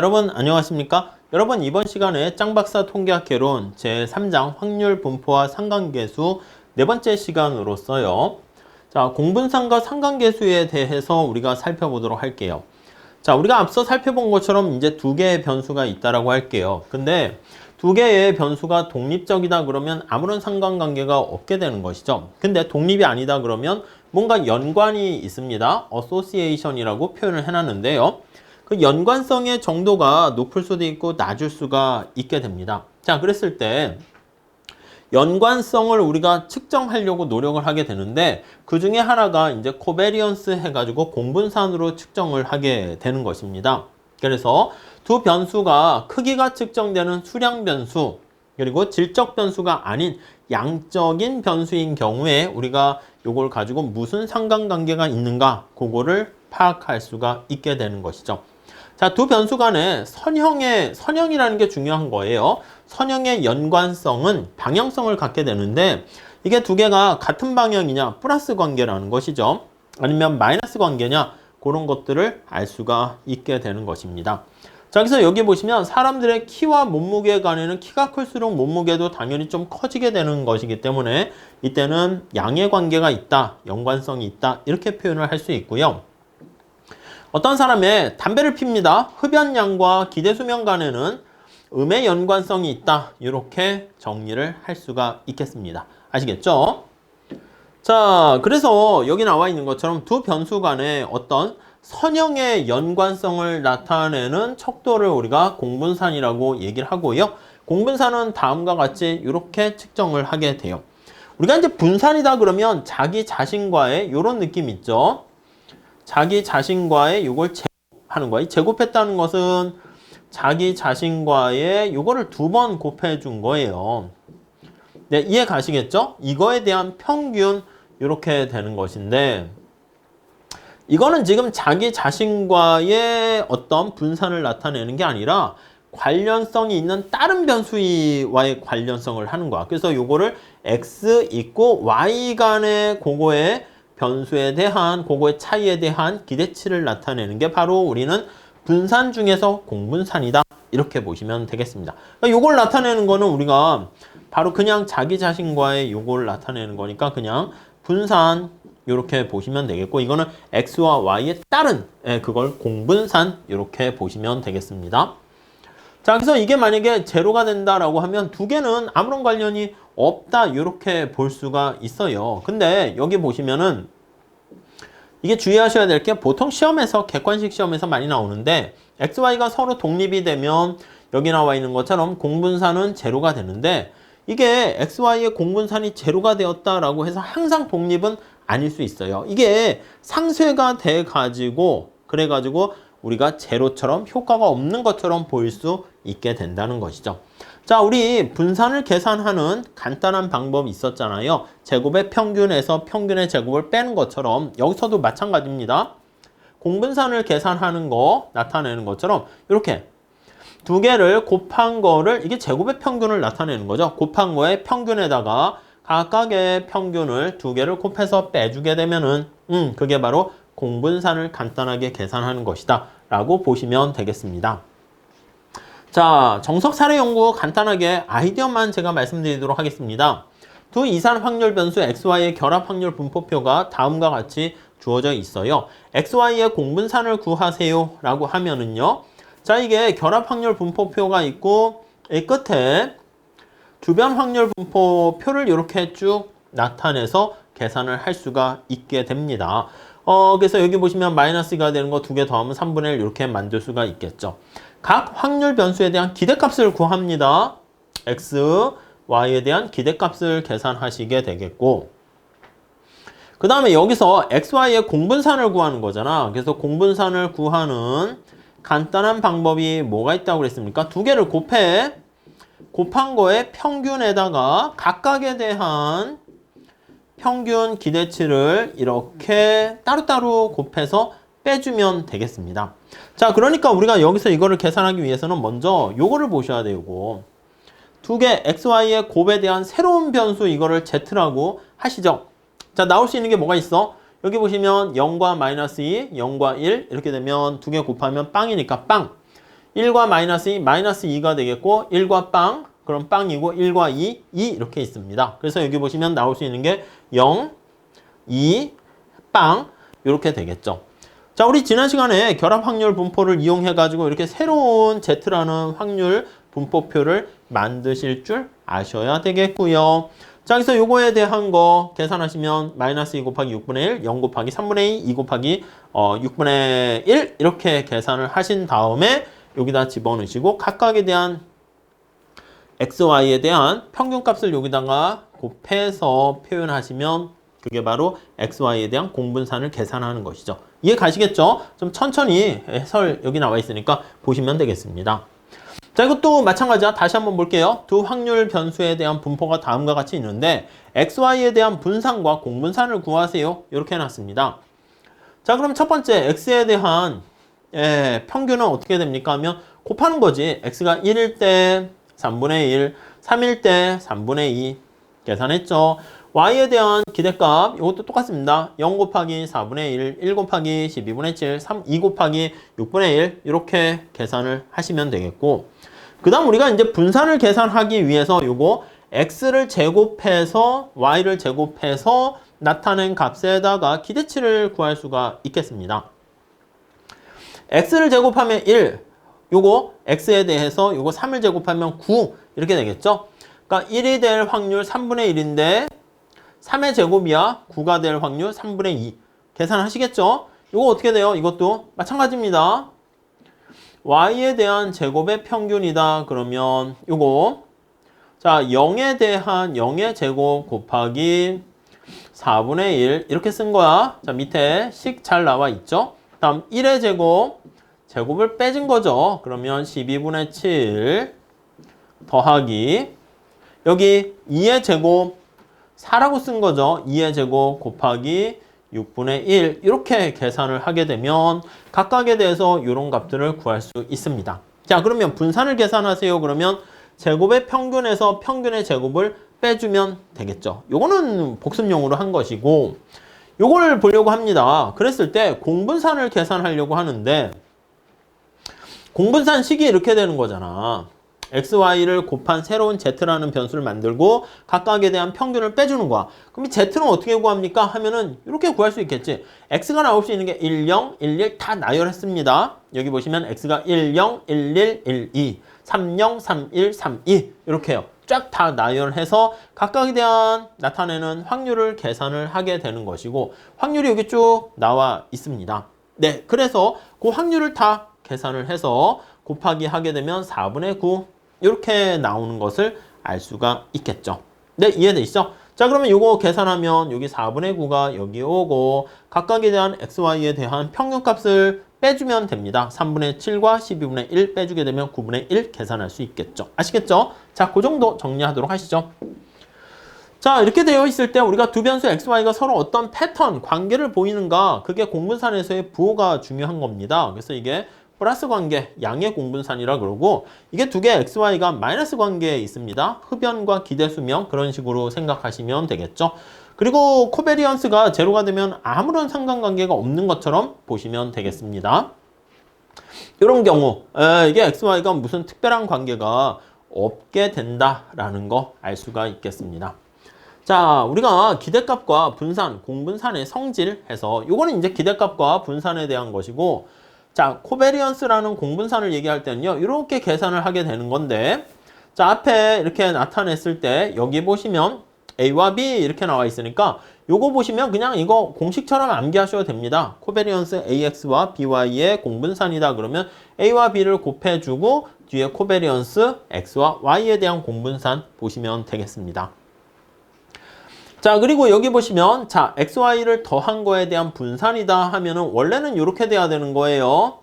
여러분 안녕하십니까? 여러분 이번 시간에 짱박사 통계학 개론 제3장 확률 분포와 상관계수 네 번째 시간으로서요. 자, 공분상과 상관계수에 대해서 우리가 살펴보도록 할게요. 자, 우리가 앞서 살펴본 것처럼 이제 두 개의 변수가 있다라고 할게요. 근데 두 개의 변수가 독립적이다 그러면 아무런 상관관계가 없게 되는 것이죠. 근데 독립이 아니다 그러면 뭔가 연관이 있습니다. association이라고 표현을 해놨는데요. 그 연관성의 정도가 높을 수도 있고 낮을 수가 있게 됩니다. 자, 그랬을 때 연관성을 우리가 측정하려고 노력을 하게 되는데 그 중에 하나가 이제 코베리언스 해가지고 공분산으로 측정을 하게 되는 것입니다. 그래서 두 변수가 크기가 측정되는 수량 변수 그리고 질적 변수가 아닌 양적인 변수인 경우에 우리가 이걸 가지고 무슨 상관관계가 있는가 그거를 파악할 수가 있게 되는 것이죠. 자, 두 변수 간에 선형이라는 게 중요한 거예요. 선형의 연관성은 방향성을 갖게 되는데 이게 두 개가 같은 방향이냐 플러스 관계라는 것이죠. 아니면 마이너스 관계냐 그런 것들을 알 수가 있게 되는 것입니다. 자, 그래서 여기 보시면 사람들의 키와 몸무게 간에는 키가 클수록 몸무게도 당연히 좀 커지게 되는 것이기 때문에 이때는 양의 관계가 있다, 연관성이 있다 이렇게 표현을 할 수 있고요. 어떤 사람의 담배를 핍니다. 흡연량과 기대수명 간에는 음의 연관성이 있다. 이렇게 정리를 할 수가 있겠습니다. 아시겠죠? 자, 그래서 여기 나와 있는 것처럼 두 변수 간에 어떤 선형의 연관성을 나타내는 척도를 우리가 공분산이라고 얘기를 하고요. 공분산은 다음과 같이 이렇게 측정을 하게 돼요. 우리가 이제 분산이다 그러면 자기 자신과의 이런 느낌 있죠? 자기 자신과의 요걸 제곱하는 거야. 제곱했다는 것은 자기 자신과의 요거를 두 번 곱해 준 거예요. 네, 이해 가시겠죠? 이거에 대한 평균 이렇게 되는 것인데 이거는 지금 자기 자신과의 어떤 분산을 나타내는 게 아니라 관련성이 있는 다른 변수와의 관련성을 하는 거야. 그래서 요거를 x 있고 y 간의 그거의 변수에 대한 그거의 차이에 대한 기대치를 나타내는 게 바로 우리는 분산 중에서 공분산이다 이렇게 보시면 되겠습니다. 그러니까 요걸 나타내는 거는 우리가 바로 그냥 자기 자신과의 요걸 나타내는 거니까 그냥 분산 이렇게 보시면 되겠고 이거는 x와 y에 따른 그걸 공분산 이렇게 보시면 되겠습니다. 자, 그래서 이게 만약에 제로가 된다라고 하면 두 개는 아무런 관련이 없다 이렇게 볼 수가 있어요. 근데 여기 보시면은 이게 주의하셔야 될 게 보통 시험에서 객관식 시험에서 많이 나오는데 x, y가 서로 독립이 되면 여기 나와 있는 것처럼 공분산은 제로가 되는데 이게 x, y의 공분산이 제로가 되었다라고 해서 항상 독립은 아닐 수 있어요. 이게 상쇄가 돼 가지고 그래가지고 우리가 제로처럼 효과가 없는 것처럼 보일 수 있게 된다는 것이죠. 자, 우리 분산을 계산하는 간단한 방법이 있었잖아요. 제곱의 평균에서 평균의 제곱을 빼는 것처럼 여기서도 마찬가지입니다. 공분산을 계산하는 거 나타내는 것처럼 이렇게 두 개를 곱한 거를 이게 제곱의 평균을 나타내는 거죠. 곱한 거의 평균에다가 각각의 평균을 두 개를 곱해서 빼주게 되면은 그게 바로 공분산을 간단하게 계산하는 것이다 라고 보시면 되겠습니다. 자, 정석 사례 연구 간단하게 아이디어만 제가 말씀드리도록 하겠습니다. 두 이산 확률 변수 XY의 결합 확률 분포표가 다음과 같이 주어져 있어요. XY의 공분산을 구하세요 라고 하면은요. 자, 이게 결합 확률 분포표가 있고 이 끝에 주변 확률 분포표를 이렇게 쭉 나타내서 계산을 할 수가 있게 됩니다. 그래서 여기 보시면 마이너스가 되는 거 두 개 더하면 3분의 1 이렇게 만들 수가 있겠죠. 각 확률 변수에 대한 기대값을 구합니다. x, y에 대한 기대값을 계산하시게 되겠고 그 다음에 여기서 x, y의 공분산을 구하는 거잖아. 그래서 공분산을 구하는 간단한 방법이 뭐가 있다고 그랬습니까? 두 개를 곱해. 곱한 거에 평균에다가 각각에 대한 평균 기대치를 이렇게 따로따로 곱해서 빼주면 되겠습니다. 자, 그러니까 우리가 여기서 이거를 계산하기 위해서는 먼저 요거를 보셔야 돼요. 요거. 두 개 xy의 곱에 대한 새로운 변수 이거를 z라고 하시죠. 자, 나올 수 있는 게 뭐가 있어? 여기 보시면 0과 마이너스 2, 0과 1 이렇게 되면 두 개 곱하면 빵이니까 빵. 1과 마이너스 2, 마이너스 2가 되겠고 1과 빵, 그럼 빵이고 1과 2, 2 이렇게 있습니다. 그래서 여기 보시면 나올 수 있는 게 0, 2, 빵 이렇게 되겠죠. 자, 우리 지난 시간에 결합 확률 분포를 이용해 가지고 이렇게 새로운 Z라는 확률 분포표를 만드실 줄 아셔야 되겠고요. 자, 그래서 요거에 대한 거 계산하시면 마이너스 2 곱하기 6분의 1, 0 곱하기 3분의 2, 2 곱하기 6분의 1 이렇게 계산을 하신 다음에 여기다 집어넣으시고 각각에 대한 x, y에 대한 평균값을 여기다가 곱해서 표현하시면 그게 바로 x, y에 대한 공분산을 계산하는 것이죠. 이해 가시겠죠? 좀 천천히 해설 여기 나와 있으니까 보시면 되겠습니다. 자, 이것도 마찬가지야. 다시 한번 볼게요. 두 확률 변수에 대한 분포가 다음과 같이 있는데 x, y에 대한 분산과 공분산을 구하세요. 이렇게 해놨습니다. 자, 그럼 첫 번째 x에 대한 평균은 어떻게 됩니까 하면 곱하는 거지. x가 1일 때 3분의 1, 3일 때 3분의 2 계산했죠. y에 대한 기대값 이것도 똑같습니다. 0 곱하기 4분의 1, 1 곱하기 12분의 7, 2 곱하기 6분의 1 이렇게 계산을 하시면 되겠고 그 다음 우리가 이제 분산을 계산하기 위해서 요거 x를 제곱해서 y를 제곱해서 나타낸 값에다가 기대치를 구할 수가 있겠습니다. x를 제곱하면 1, 요거 x에 대해서 요거 3을 제곱하면 9 이렇게 되겠죠. 그러니까 1이 될 확률 3분의 1인데 3의 제곱이야 9가 될 확률 3분의 2 계산하시겠죠? 요거 어떻게 돼요? 이것도 마찬가지입니다. y에 대한 제곱의 평균이다 그러면 요거 자 0에 대한 0의 제곱 곱하기 4분의 1 이렇게 쓴 거야. 자 밑에 식 잘 나와 있죠? 다음 1의 제곱을 빼진 거죠. 그러면 12분의 7 더하기 여기 2의 제곱 4라고 쓴 거죠. 2의 제곱 곱하기 6분의 1 이렇게 계산을 하게 되면 각각에 대해서 이런 값들을 구할 수 있습니다. 자, 그러면 분산을 계산하세요. 그러면 제곱의 평균에서 평균의 제곱을 빼주면 되겠죠. 요거는 복습용으로 한 것이고 요걸 보려고 합니다. 그랬을 때 공분산을 계산하려고 하는데 공분산 식이 이렇게 되는 거잖아. x, y를 곱한 새로운 z라는 변수를 만들고 각각에 대한 평균을 빼주는 거야. 그럼 이 z는 어떻게 구합니까? 하면은 이렇게 구할 수 있겠지. x가 나올 수 있는 게 1, 0, 1, 1 다 나열했습니다. 여기 보시면 x가 1, 0, 1, 1, 1, 2, 3, 0, 3, 1, 3, 2 이렇게요. 쫙 다 나열해서 각각에 대한 나타내는 확률을 계산을 하게 되는 것이고 확률이 여기 쭉 나와 있습니다. 네, 그래서 그 확률을 다 계산을 해서 곱하기 하게 되면 4분의 9 이렇게 나오는 것을 알 수가 있겠죠. 네, 이해되시죠? 자, 그러면 이거 계산하면 여기 4분의 9가 여기 오고 각각에 대한 x, y에 대한 평균값을 빼주면 됩니다. 3분의 7과 12분의 1 빼주게 되면 9분의 1 계산할 수 있겠죠. 아시겠죠? 자, 그 정도 정리하도록 하시죠. 자, 이렇게 되어 있을 때 우리가 두 변수 x, y가 서로 어떤 패턴, 관계를 보이는가 그게 공분산에서의 부호가 중요한 겁니다. 그래서 이게 플러스 관계, 양의 공분산이라 그러고 이게 두 개 x, y가 마이너스 관계에 있습니다. 흡연과 기대수명 그런 식으로 생각하시면 되겠죠. 그리고 코베리언스가 제로가 되면 아무런 상관관계가 없는 것처럼 보시면 되겠습니다. 이런 경우 이게 x, y가 무슨 특별한 관계가 없게 된다라는 거 알 수가 있겠습니다. 자, 우리가 기대값과 분산, 공분산의 성질 해서 요거는 이제 기대값과 분산에 대한 것이고 자, 코베리언스라는 공분산을 얘기할 때는요. 이렇게 계산을 하게 되는 건데 자, 앞에 이렇게 나타냈을 때 여기 보시면 A와 B 이렇게 나와 있으니까 요거 보시면 그냥 이거 공식처럼 암기하셔도 됩니다. 코베리언스 AX와 BY의 공분산이다 그러면 A와 B를 곱해주고 뒤에 코베리언스 X와 Y에 대한 공분산 보시면 되겠습니다. 자, 그리고 여기 보시면 자, XY를 더한 거에 대한 분산이다 하면은 원래는 이렇게 돼야 되는 거예요.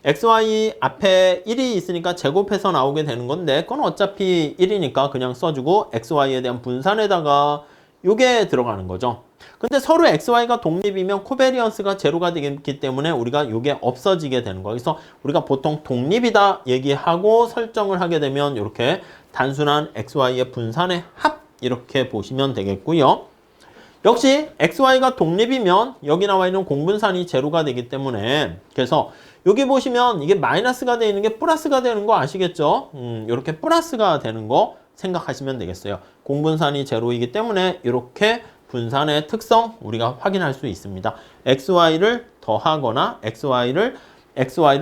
XY 앞에 1이 있으니까 제곱해서 나오게 되는 건데 그건 어차피 1이니까 그냥 써주고 XY에 대한 분산에다가 요게 들어가는 거죠. 근데 서로 XY가 독립이면 코베리언스가 제로가 되기 때문에 우리가 요게 없어지게 되는 거예요. 그래서 우리가 보통 독립이다 얘기하고 설정을 하게 되면 이렇게 단순한 XY의 분산의 합 이렇게 보시면 되겠고요. 역시 XY가 독립이면 여기 나와 있는 공분산이 제로가 되기 때문에 그래서 여기 보시면 이게 마이너스가 되어 있는 게 플러스가 되는 거 아시겠죠? 이렇게 플러스가 되는 거 생각하시면 되겠어요. 공분산이 제로이기 때문에 이렇게 분산의 특성 우리가 확인할 수 있습니다. xy를 더하거나 xy를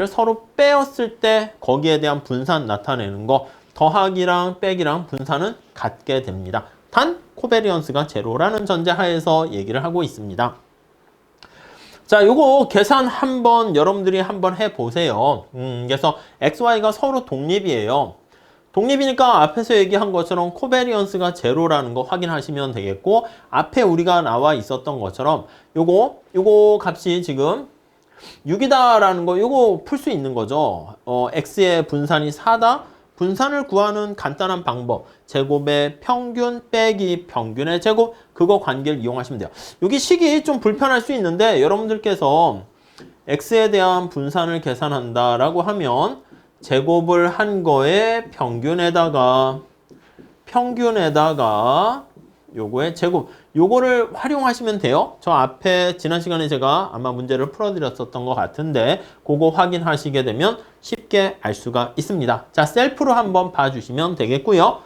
서로 빼었을 때 거기에 대한 분산 나타내는 거 더하기랑 빼기랑 분산은 같게 됩니다. 단 코베리언스가 제로라는 전제하에서 얘기를 하고 있습니다. 자, 요거 계산 한번 여러분들이 한번 해보세요. 그래서 xy가 서로 독립이에요. 독립이니까 앞에서 얘기한 것처럼 코베리언스가 제로라는 거 확인하시면 되겠고, 앞에 우리가 나와 있었던 것처럼 요거 값이 지금 6이다라는 거 요거 풀 수 있는 거죠. x의 분산이 4다. 분산을 구하는 간단한 방법. 제곱의 평균 빼기 평균의 제곱. 그거 관계를 이용하시면 돼요. 여기 식이 좀 불편할 수 있는데 여러분들께서 x에 대한 분산을 계산한다라고 하면 제곱을 한 거에 평균에다가 요거의 제곱. 요거를 활용하시면 돼요. 저 앞에 지난 시간에 제가 아마 문제를 풀어드렸었던 것 같은데 그거 확인하시게 되면 쉽게 알 수가 있습니다. 자, 셀프로 한번 봐주시면 되겠고요.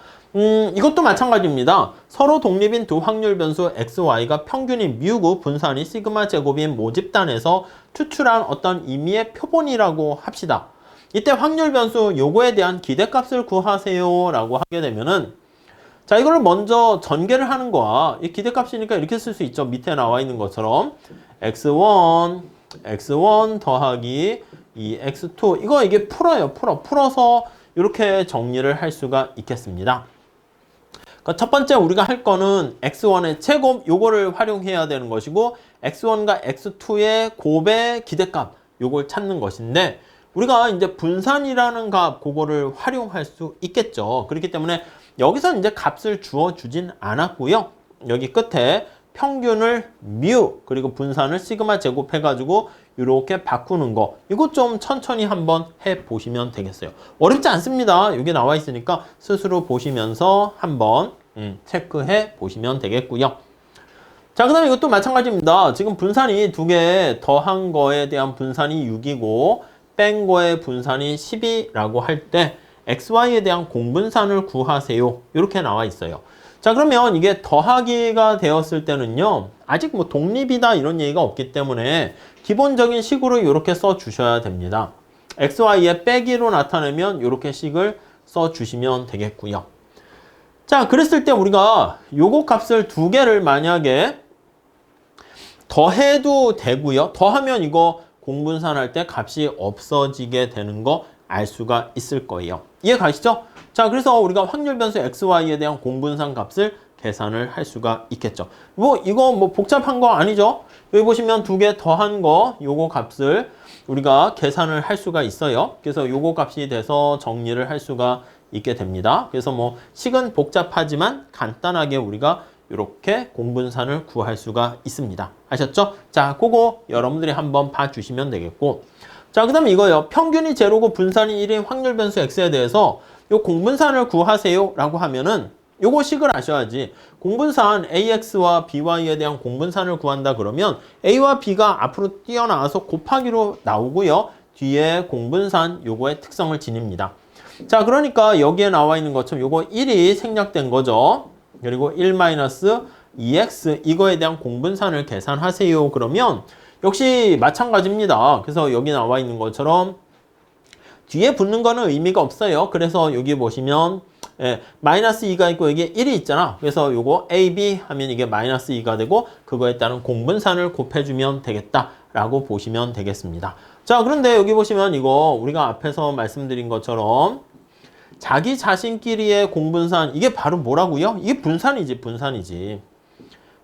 이것도 마찬가지입니다. 서로 독립인 두 확률 변수 xy가 평균이 뮤고 분산이 시그마 제곱인 모집단에서 추출한 어떤 임의의 표본이라고 합시다. 이때 확률 변수 요거에 대한 기대값을 구하세요 라고 하게 되면은 자, 이거를 먼저 전개를 하는 거야. 이 기대값이니까 이렇게 쓸 수 있죠. 밑에 나와 있는 것처럼 x1 더하기 2x2 이게 풀어서 이렇게 정리를 할 수가 있겠습니다. 그러니까 첫 번째 우리가 할 거는 x1의 제곱 요거를 활용해야 되는 것이고 x1과 x2의 곱의 기대값 요걸 찾는 것인데 우리가 이제 분산이라는 값 그거를 활용할 수 있겠죠. 그렇기 때문에 여기서 이제 값을 주어주진 않았고요. 여기 끝에 평균을 뮤 그리고 분산을 시그마 제곱해가지고 이렇게 바꾸는 거 이거 좀 천천히 한번 해보시면 되겠어요. 어렵지 않습니다. 여기 나와 있으니까 스스로 보시면서 한번 체크해 보시면 되겠고요. 자, 그 다음에 이것도 마찬가지입니다. 지금 분산이 두 개 더한 거에 대한 분산이 6이고 뺀 거의 분산이 10이라고 할 때 xy에 대한 공분산을 구하세요. 이렇게 나와 있어요. 자, 그러면 이게 더하기가 되었을 때는요. 아직 뭐 독립이다 이런 얘기가 없기 때문에 기본적인 식으로 이렇게 써 주셔야 됩니다. xy의 빼기로 나타내면 이렇게 식을 써 주시면 되겠고요. 자, 그랬을 때 우리가 요거 값을 두 개를 만약에 더해도 되고요. 더하면 이거 공분산할 때 값이 없어지게 되는 거 알 수가 있을 거예요. 이해 가시죠? 자, 그래서 우리가 확률 변수 xy에 대한 공분산 값을 계산을 할 수가 있겠죠. 이거 복잡한 거 아니죠? 여기 보시면 두 개 더한 거 요거 값을 우리가 계산을 할 수가 있어요. 그래서 요거 값이 돼서 정리를 할 수가 있게 됩니다. 그래서 식은 복잡하지만 간단하게 우리가 이렇게 공분산을 구할 수가 있습니다. 아셨죠? 자, 그거 여러분들이 한번 봐주시면 되겠고 자, 그 다음에 이거요. 평균이 제로고 분산이 1인 확률 변수 x에 대해서 요 공분산을 구하세요 라고 하면은 요거 식을 아셔야지. 공분산 ax와 by에 대한 공분산을 구한다 그러면 a와 b가 앞으로 뛰어나와서 곱하기로 나오고요. 뒤에 공분산 요거의 특성을 지닙니다. 자, 그러니까 여기에 나와 있는 것처럼 요거 1이 생략된 거죠. 그리고 1-2x 이거에 대한 공분산을 계산하세요. 그러면 역시 마찬가지입니다. 그래서 여기 나와 있는 것처럼 뒤에 붙는 거는 의미가 없어요. 그래서 여기 보시면 마이너스 2가 있고 여기 1이 있잖아. 그래서 요거 a, b 하면 이게 마이너스 2가 되고 그거에 따른 공분산을 곱해주면 되겠다라고 보시면 되겠습니다. 자, 그런데 여기 보시면 이거 우리가 앞에서 말씀드린 것처럼 자기 자신끼리의 공분산 이게 바로 뭐라고요? 이게 분산이지.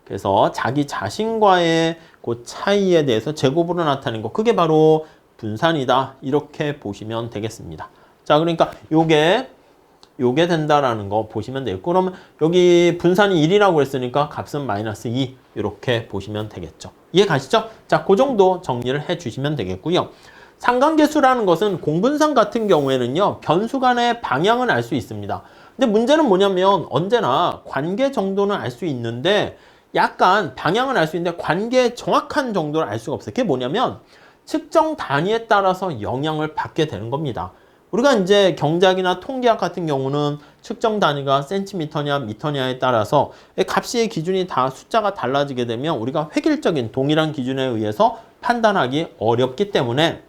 그래서 자기 자신과의 그 차이에 대해서 제곱으로 나타낸 거 그게 바로 분산이다 이렇게 보시면 되겠습니다. 자, 그러니까 요게 된다라는 거 보시면 돼요. 그러면 여기 분산이 1이라고 했으니까 값은 마이너스 2 이렇게 보시면 되겠죠. 이해 가시죠? 자, 그 정도 정리를 해 주시면 되겠고요. 상관계수라는 것은 공분산 같은 경우에는요. 변수 간의 방향은 알 수 있습니다. 근데 문제는 뭐냐면 언제나 관계 정도는 알 수 있는데 약간 방향은 알 수 있는데 관계 정확한 정도를 알 수가 없어요. 그게 뭐냐면 측정 단위에 따라서 영향을 받게 되는 겁니다. 우리가 이제 경제학이나 통계학 같은 경우는 측정 단위가 센티미터냐 미터냐에 따라서 값의 기준이 다 숫자가 달라지게 되면 우리가 획일적인 동일한 기준에 의해서 판단하기 어렵기 때문에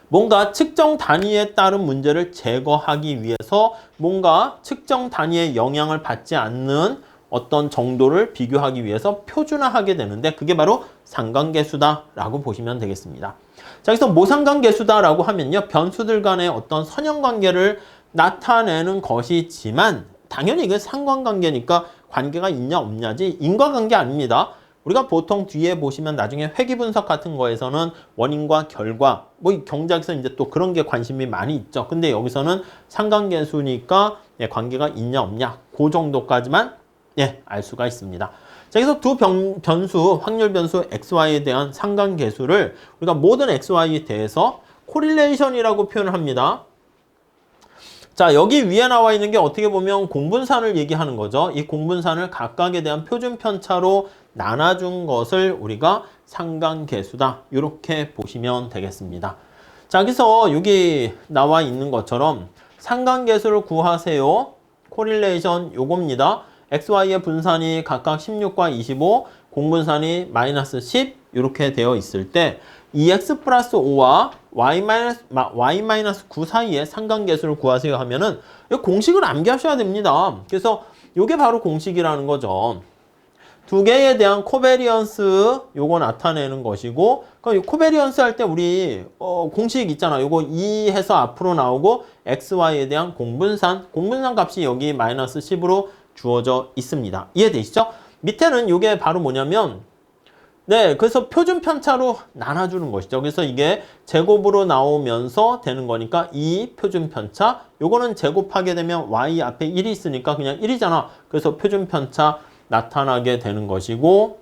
뭔가 측정 단위에 따른 문제를 제거하기 위해서 뭔가 측정 단위의 영향을 받지 않는 어떤 정도를 비교하기 위해서 표준화하게 되는데 그게 바로 상관계수다라고 보시면 되겠습니다. 자, 그래서 모상관계수다라고 하면요. 변수들 간의 어떤 선형관계를 나타내는 것이지만 당연히 이게 상관관계니까 관계가 있냐 없냐지 인과관계 아닙니다. 우리가 보통 뒤에 보시면 나중에 회귀분석 같은 거에서는 원인과 결과, 뭐 경제학에서 이제 또 그런 게 관심이 많이 있죠. 근데 여기서는 상관계수니까 관계가 있냐 없냐 그 정도까지만 알 수가 있습니다. 자, 그래서 두 변수, 확률 변수 XY에 대한 상관계수를 우리가 모든 XY에 대해서 코릴레이션이라고 표현을 합니다. 자, 여기 위에 나와 있는 게 어떻게 보면 공분산을 얘기하는 거죠. 이 공분산을 각각에 대한 표준 편차로 나눠준 것을 우리가 상관계수다. 이렇게 보시면 되겠습니다. 자, 그래서 여기 나와 있는 것처럼 상관계수를 구하세요. 코릴레이션 요겁니다. XY의 분산이 각각 16과 25, 공분산이 마이너스 10 이렇게 되어 있을 때 2x 플러스 5와 y-9 사이의 상관계수를 구하세요 하면은 공식을 암기하셔야 됩니다. 그래서 이게 바로 공식이라는 거죠. 두 개에 대한 코베리언스 요거 나타내는 것이고 그 코베리언스 할 때 우리 공식 있잖아. 요거 2 해서 앞으로 나오고 xy에 대한 공분산 값이 여기 마이너스 10으로 주어져 있습니다. 이해되시죠? 밑에는 이게 바로 뭐냐면 그래서 표준 편차로 나눠주는 것이죠. 그래서 이게 제곱으로 나오면서 되는 거니까 이 표준 편차 요거는 제곱하게 되면 y 앞에 1이 있으니까 그냥 1이잖아. 그래서 표준 편차 나타나게 되는 것이고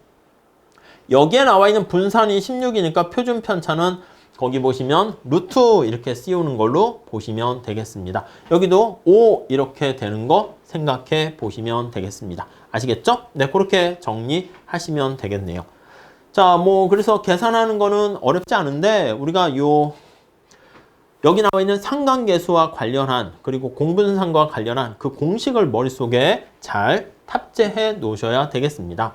여기에 나와 있는 분산이 16이니까 표준 편차는 거기 보시면 루트 이렇게 씌우는 걸로 보시면 되겠습니다. 여기도 5 이렇게 되는 거 생각해 보시면 되겠습니다. 아시겠죠? 네, 그렇게 정리하시면 되겠네요. 자, 뭐 그래서 계산하는 거는 어렵지 않은데 우리가 여기 나와 있는 상관계수와 관련한 그리고 공분산과 관련한 그 공식을 머릿속에 잘 탑재해 놓으셔야 되겠습니다.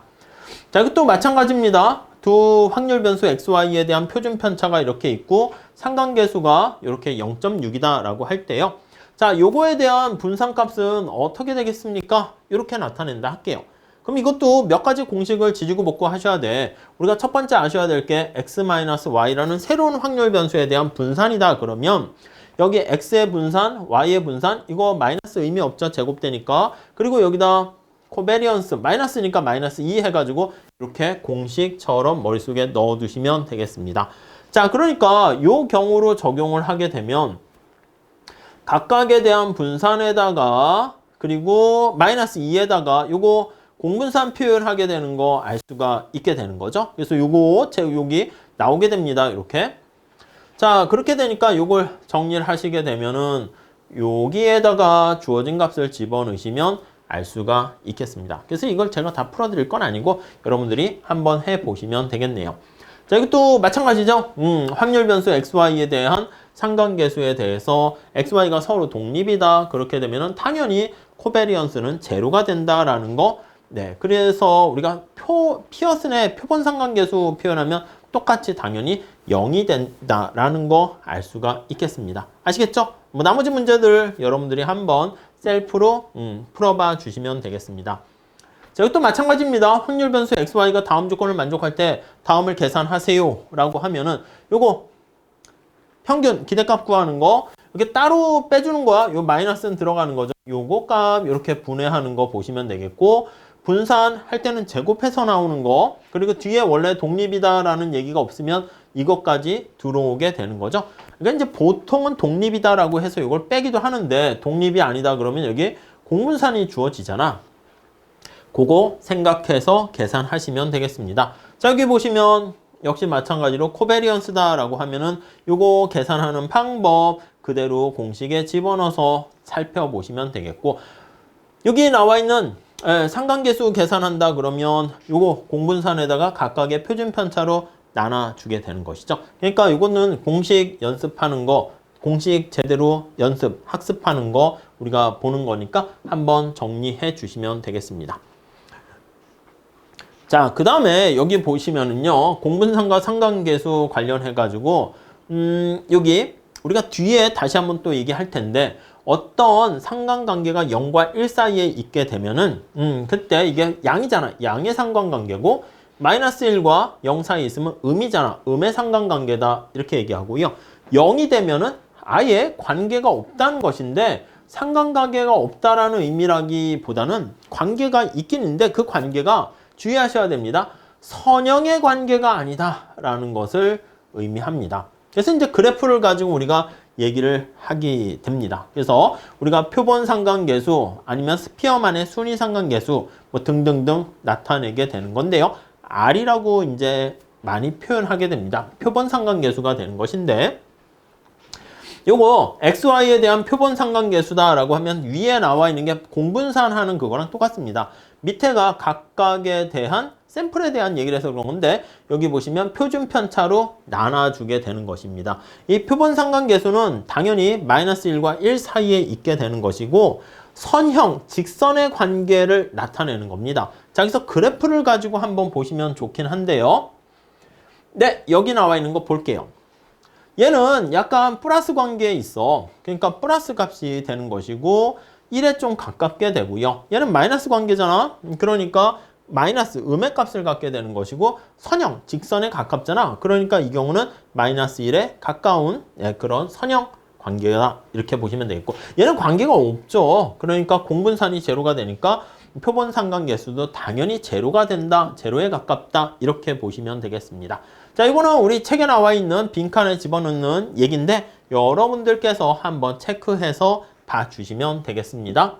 자, 이것도 마찬가지입니다. 두 확률 변수 XY에 대한 표준 편차가 이렇게 있고 상관계수가 이렇게 0.6이다 라고 할 때요. 자, 요거에 대한 분산값은 어떻게 되겠습니까? 이렇게 나타낸다 할게요. 그럼 이것도 몇 가지 공식을 지지고 볶고 하셔야 돼. 우리가 첫 번째 아셔야 될 게 x-y라는 새로운 확률 변수에 대한 분산이다. 그러면 여기 x의 분산, y의 분산 이거 마이너스 의미 없죠. 제곱되니까. 그리고 여기다 코베리언스 마이너스니까 마이너스 2 해가지고 이렇게 공식처럼 머릿속에 넣어두시면 되겠습니다. 자, 그러니까 이 경우로 적용을 하게 되면 각각에 대한 분산에다가 그리고 마이너스 2에다가 요거 공분산 표현하게 되는 거 알 수가 있게 되는 거죠. 그래서 요거 여기 나오게 됩니다. 이렇게. 자, 그렇게 되니까 요걸 정리를 하시게 되면은 여기에다가 주어진 값을 집어넣으시면 알 수가 있겠습니다. 그래서 이걸 제가 다 풀어드릴 건 아니고 여러분들이 한번 해보시면 되겠네요. 자, 이것도 마찬가지죠. 확률 변수 XY에 대한 상관계수에 대해서 XY가 서로 독립이다. 그렇게 되면은 당연히 코베리언스는 제로가 된다라는 거. 네, 그래서 우리가 피어슨의 표본 상관계수 표현하면 똑같이 당연히 0이 된다라는 거 알 수가 있겠습니다. 아시겠죠? 뭐 나머지 문제들 여러분들이 한번 셀프로 풀어봐 주시면 되겠습니다. 자, 이것도 마찬가지입니다. 확률 변수 XY가 다음 조건을 만족할 때 다음을 계산하세요 라고 하면은 요거 평균 기대값 구하는 거 이렇게 따로 빼주는 거야. 요 마이너스는 들어가는 거죠. 요거 값 이렇게 분해하는 거 보시면 되겠고 분산할 때는 제곱해서 나오는 거 그리고 뒤에 원래 독립이다라는 얘기가 없으면 이것까지 들어오게 되는 거죠. 그러니까 이제 보통은 독립이다라고 해서 이걸 빼기도 하는데 독립이 아니다 그러면 여기 공분산이 주어지잖아. 그거 생각해서 계산하시면 되겠습니다. 자, 여기 보시면 역시 마찬가지로 코베리언스다라고 하면은 요거 계산하는 방법 그대로 공식에 집어넣어서 살펴보시면 되겠고 여기 나와 있는 상관계수 계산한다 그러면 요거 공분산에다가 각각의 표준 편차로 나눠주게 되는 것이죠. 그러니까 이거는 공식 연습하는 거, 공식 제대로 연습, 학습하는 거 우리가 보는 거니까 한번 정리해 주시면 되겠습니다. 자, 그 다음에 여기 보시면은요, 공분상과 상관계수 관련해가지고, 여기 우리가 뒤에 다시 한번 또 얘기할 텐데, 어떤 상관관계가 0과 1 사이에 있게 되면은, 그때 이게 양이잖아. 양의 상관관계고, 마이너스 1과 0 사이에 있으면 음이잖아. 음의 상관관계다. 이렇게 얘기하고요. 0이 되면은 아예 관계가 없다는 것인데, 상관관계가 없다라는 의미라기보다는 관계가 있긴 있는데 그 관계가 주의하셔야 됩니다. 선형의 관계가 아니다라는 것을 의미합니다. 그래서 이제 그래프를 가지고 우리가 얘기를 하게 됩니다. 그래서 우리가 표본 상관계수 아니면 스피어만의 순위 상관계수 뭐 등등등 나타내게 되는 건데요. R이라고 이제 많이 표현하게 됩니다. 표본 상관계수가 되는 것인데 요거 XY에 대한 표본 상관계수다라고 하면 위에 나와 있는 게 공분산하는 그거랑 똑같습니다. 밑에가 각각에 대한 샘플에 대한 얘기를 해서 그런 건데 여기 보시면 표준 편차로 나눠주게 되는 것입니다. 이 표본 상관계수는 당연히 마이너스 1과 1 사이에 있게 되는 것이고 선형, 직선의 관계를 나타내는 겁니다. 자, 여기서 그래프를 가지고 한번 보시면 좋긴 한데요. 네, 여기 나와 있는 거 볼게요. 얘는 약간 플러스 관계에 있어. 그러니까 플러스 값이 되는 것이고 1에 좀 가깝게 되고요. 얘는 마이너스 관계잖아. 그러니까 마이너스 음의 값을 갖게 되는 것이고 선형, 직선에 가깝잖아. 그러니까 이 경우는 마이너스 1에 가까운 그런 선형 관계다. 이렇게 보시면 되겠고 얘는 관계가 없죠. 그러니까 공분산이 제로가 되니까 표본 상관계수도 당연히 제로가 된다. 제로에 가깝다. 이렇게 보시면 되겠습니다. 자, 이거는 우리 책에 나와 있는 빈칸에 집어넣는 얘기인데 여러분들께서 한번 체크해서 봐주시면 되겠습니다.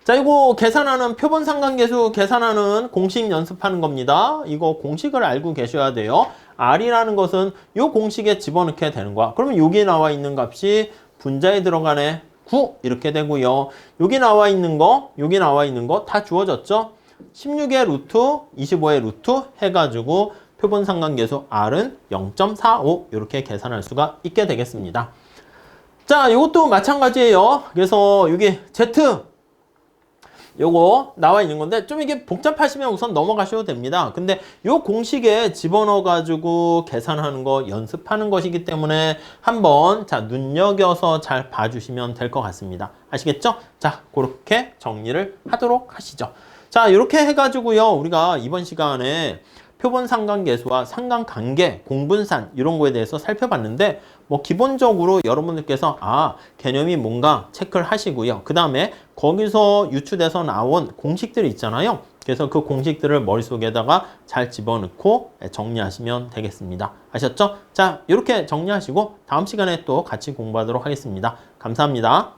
자, 이거 계산하는 표본 상관계수 계산하는 공식 연습하는 겁니다. 이거 공식을 알고 계셔야 돼요. R이라는 것은 이 공식에 집어넣게 되는 거야. 그러면 여기 나와 있는 값이 분자에 들어가네. 9 이렇게 되고요. 여기 나와 있는 거 다 주어졌죠. 16의 루트, 25의 루트 해가지고 표본 상관계수 R은 0.45 이렇게 계산할 수가 있게 되겠습니다. 자, 이것도 마찬가지예요. 그래서 여기 Z 요거 나와 있는 건데 좀 이게 복잡하시면 우선 넘어가셔도 됩니다. 근데 요 공식에 집어넣어 가지고 계산하는 거 연습하는 것이기 때문에 한번 자 눈여겨서 잘 봐주시면 될 것 같습니다. 아시겠죠? 자, 그렇게 정리를 하도록 하시죠. 자, 이렇게 해가지고요 우리가 이번 시간에 표본 상관계수와 상관관계, 공분산 이런 거에 대해서 살펴봤는데 뭐 기본적으로 여러분들께서 개념이 뭔가 체크를 하시고요. 그 다음에 거기서 유추돼서 나온 공식들이 있잖아요. 그래서 그 공식들을 머릿속에다가 잘 집어넣고 정리하시면 되겠습니다. 아셨죠? 자, 이렇게 정리하시고 다음 시간에 또 같이 공부하도록 하겠습니다. 감사합니다.